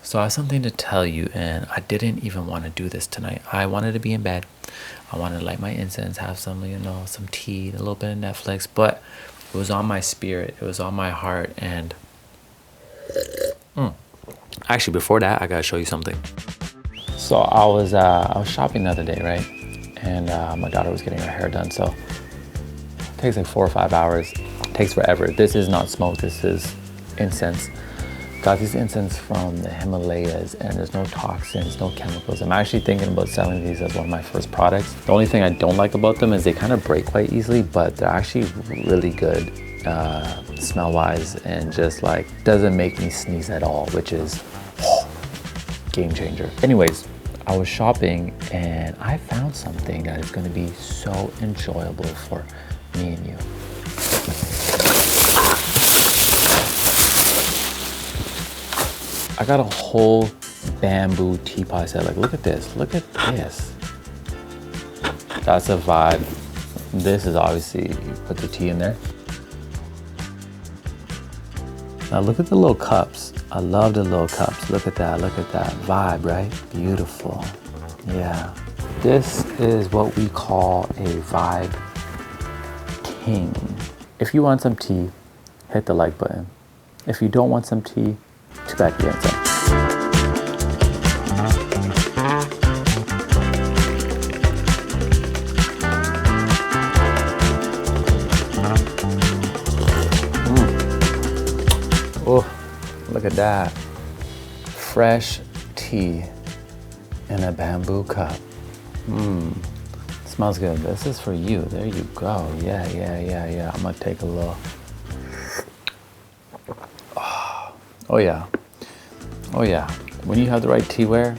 So I have something to tell you, and I didn't even want to do this tonight. I wanted to be in bed. I wanted to light my incense, have some, some tea, a little bit of Netflix, but it was on my spirit. It was on my heart. And actually, before that, I gotta show you something. So I was shopping the other day, right? And my daughter was getting her hair done. So it takes like 4 or 5 hours. It takes forever. This is not smoke. This is incense. Got these incense from the Himalayas, and there's no toxins, no chemicals. I'm actually thinking about selling these as one of my first products. The only thing I don't like about them is they kind of break quite easily, but they're actually really good smell wise, and just like doesn't make me sneeze at all, which is game changer. Anyways, I was shopping and I found something that is going to be so enjoyable for me and you. I got a whole bamboo teapot set. Like, look at this. Look at this. That's a vibe. This is obviously, you put the tea in there. Now look at the little cups. I love the little cups. Look at that. Look at that vibe, right? Beautiful. Yeah. This is what we call a vibe king. If you want some tea, hit the like button. If you don't want some tea, too bad you didn't say. Oh, look at that. Fresh tea in a bamboo cup. Smells good. This is for you. There you go. Yeah. I'm gonna take a little. Oh yeah. When you have the right teaware,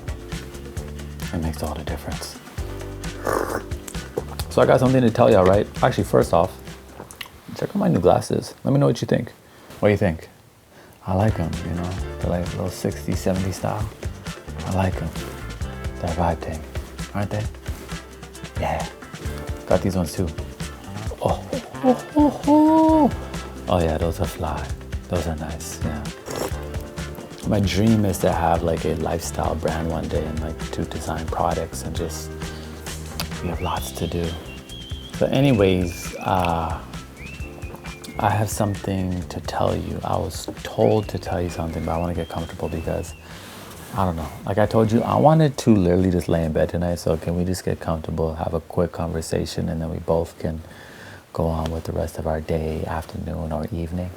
it makes all the difference. So I got something to tell y'all, right? Actually, first off, check out my new glasses. Let me know what you think. What do you think? I like them, they're like a little 60s, 70s style. I like them. That vibe thing, aren't they? Yeah. Got these ones too. Oh yeah, those are fly. Those are nice, yeah. My dream is to have like a lifestyle brand one day and like to design products, and just, we have lots to do. So anyways, I have something to tell you. I was told to tell you something, but I want to get comfortable because, I don't know. Like I told you, I wanted to literally just lay in bed tonight. So can we just get comfortable, have a quick conversation, and then we both can go on with the rest of our day, afternoon, or evening?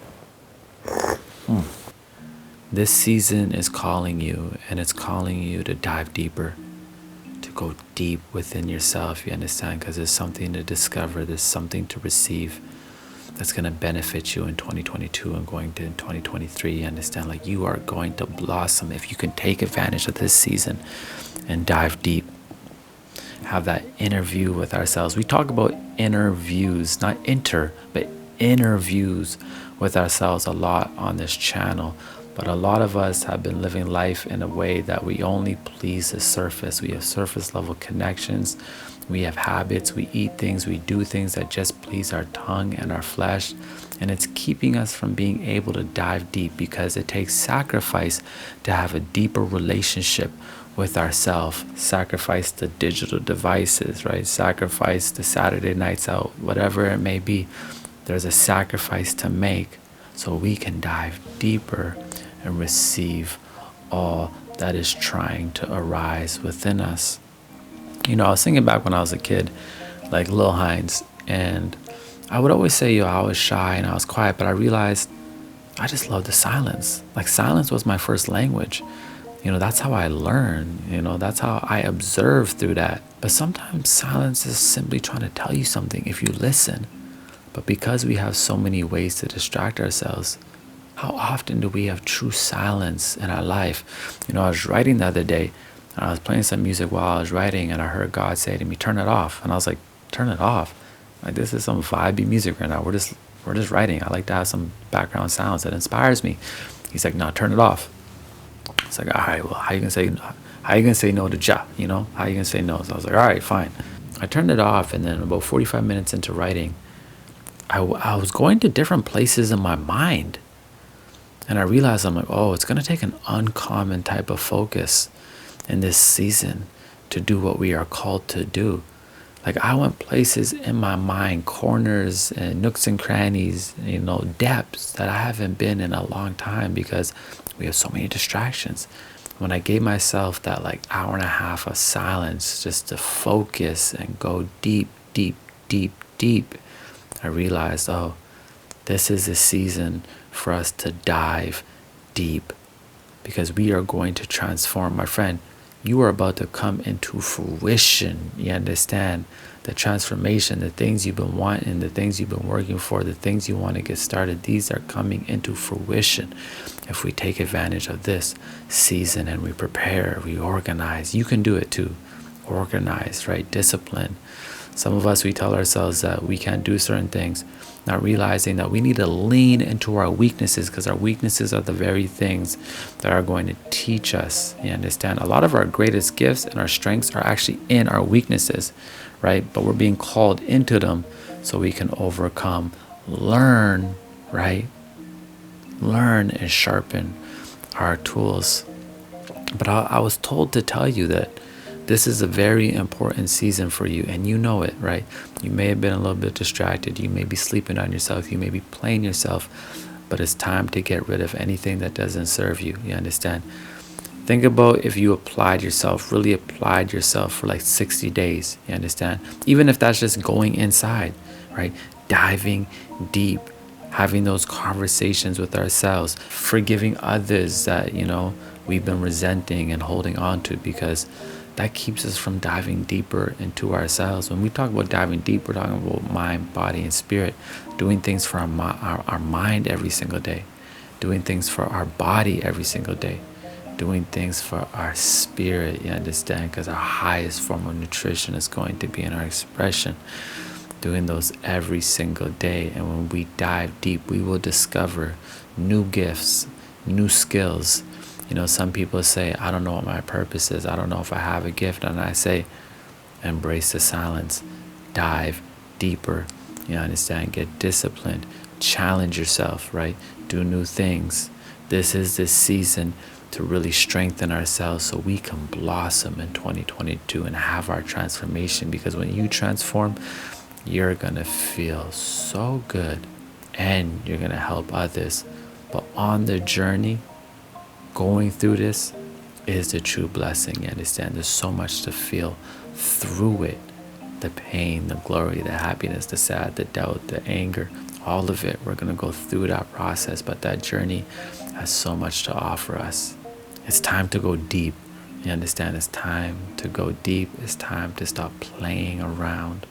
This season is calling you, and it's calling you to dive deeper, to go deep within yourself, you understand? Because there's something to discover, there's something to receive that's going to benefit you in 2022 and going to 2023. You understand? Like, you are going to blossom if you can take advantage of this season and dive deep. Have that interview with ourselves. We talk about interviews, not inter, but interviews with ourselves a lot on this channel. But a lot of us have been living life in a way that we only please the surface. We have surface level connections. We have habits. We eat things. We do things that just please our tongue and our flesh. And it's keeping us from being able to dive deep, because it takes sacrifice to have a deeper relationship with ourselves. Sacrifice the digital devices, right? Sacrifice the Saturday nights out, whatever it may be. There's a sacrifice to make so we can dive deeper and receive all that is trying to arise within us. I was thinking back when I was a kid, like Lil HINDZ, and I would always say, I was shy and I was quiet, but I realized I just loved the silence. Like, silence was my first language. That's how I learn, that's how I observe through that. But sometimes silence is simply trying to tell you something if you listen. But because we have so many ways to distract ourselves, how often do we have true silence in our life? I was writing the other day, and I was playing some music while I was writing, and I heard God say to me, turn it off. And I was like, turn it off? Like, this is some vibey music right now. We're just writing. I like to have some background sounds that inspires me. He's like, no, turn it off. It's like, all right, well, how you gonna say no to Jah? How you gonna say no? So I was like, all right, fine. I turned it off, and then about 45 minutes into writing, I was going to different places in my mind. And I realized, I'm like, oh, it's going to take an uncommon type of focus in this season to do what we are called to do. Like, I went places in my mind, corners and nooks and crannies, depths that I haven't been in a long time because we have so many distractions. When I gave myself that like hour and a half of silence just to focus and go deep, deep, deep, deep, I realized, oh, this is a season for us to dive deep because we are going to transform. My friend, you are about to come into fruition. You understand? The transformation, the things you've been wanting, the things you've been working for, the things you want to get started, these are coming into fruition if we take advantage of this season and we prepare, we organize. You can do it too. Organize, right? Discipline. Some of us, we tell ourselves that we can't do certain things, not realizing that we need to lean into our weaknesses because our weaknesses are the very things that are going to teach us. You understand? A lot of our greatest gifts and our strengths are actually in our weaknesses, right? But we're being called into them so we can overcome, learn, right? Learn and sharpen our tools. But I was told to tell you that this is a very important season for you, and you know it, right? You may have been a little bit distracted. You may be sleeping on yourself. You may be playing yourself, but it's time to get rid of anything that doesn't serve you. You understand? Think about if you really applied yourself for like 60 days. You understand? Even if that's just going inside, right? Diving deep, having those conversations with ourselves, forgiving others that, we've been resenting and holding on to because that keeps us from diving deeper into ourselves. When we talk about diving deep, we're talking about mind, body, and spirit, doing things for our mind every single day, doing things for our body every single day, doing things for our spirit, you understand? Because our highest form of nutrition is going to be in our expression, doing those every single day. And when we dive deep, we will discover new gifts, new skills. Some people say, I don't know what my purpose is. I don't know if I have a gift. And I say, embrace the silence, dive deeper, you understand? Get disciplined, challenge yourself, right? Do new things. This is this season to really strengthen ourselves so we can blossom in 2022 and have our transformation. Because when you transform, you're going to feel so good and you're going to help others. But on the journey, going through this is the true blessing. You understand? There's so much to feel through it. The pain, the glory, the happiness, the sad, the doubt, the anger, all of it. We're going to go through that process, but that journey has so much to offer us. It's time to go deep. You understand? It's time to go deep. It's time to stop playing around.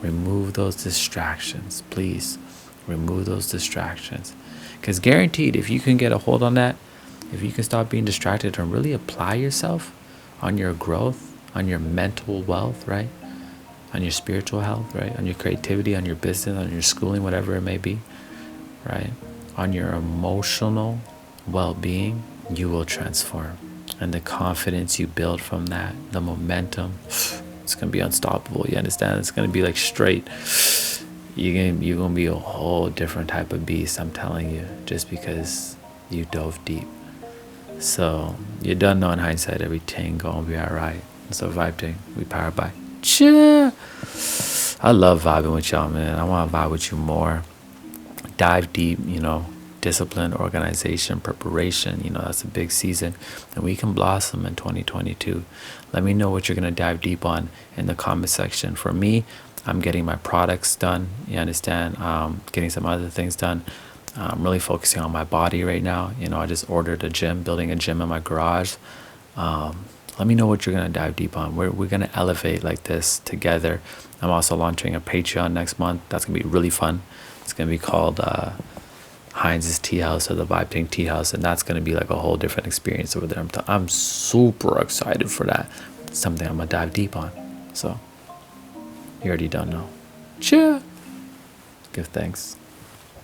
Remove those distractions. Please remove those distractions. Because guaranteed, if you can get a hold on that, if you can stop being distracted and really apply yourself on your growth, on your mental wealth, right? On your spiritual health, right? On your creativity, on your business, on your schooling, whatever it may be, right? On your emotional well-being, you will transform. And the confidence you build from that, the momentum, it's going to be unstoppable. You understand? It's going to be like straight. You're going to be a whole different type of beast, I'm telling you, just because you dove deep. So you done know in hindsight, everything gonna be alright. It's a vibe thing. We powered by. Cheer. I love vibing with y'all, man. I want to vibe with you more. Dive deep, discipline, organization, preparation. That's a big season, and we can blossom in 2022. Let me know what you're gonna dive deep on in the comment section. For me, I'm getting my products done. You understand? Getting some other things done. I'm really focusing on my body right now. I just ordered a gym, building a gym in my garage. Let me know what you're going to dive deep on. We're going to elevate like this together. I'm also launching a Patreon next month. That's going to be really fun. It's going to be called HINDZ's Tea House or the Vibe Tank Tea House. And that's going to be like a whole different experience over there. I'm super excited for that. It's something I'm going to dive deep on. So you already don't know. Cheer. Give thanks.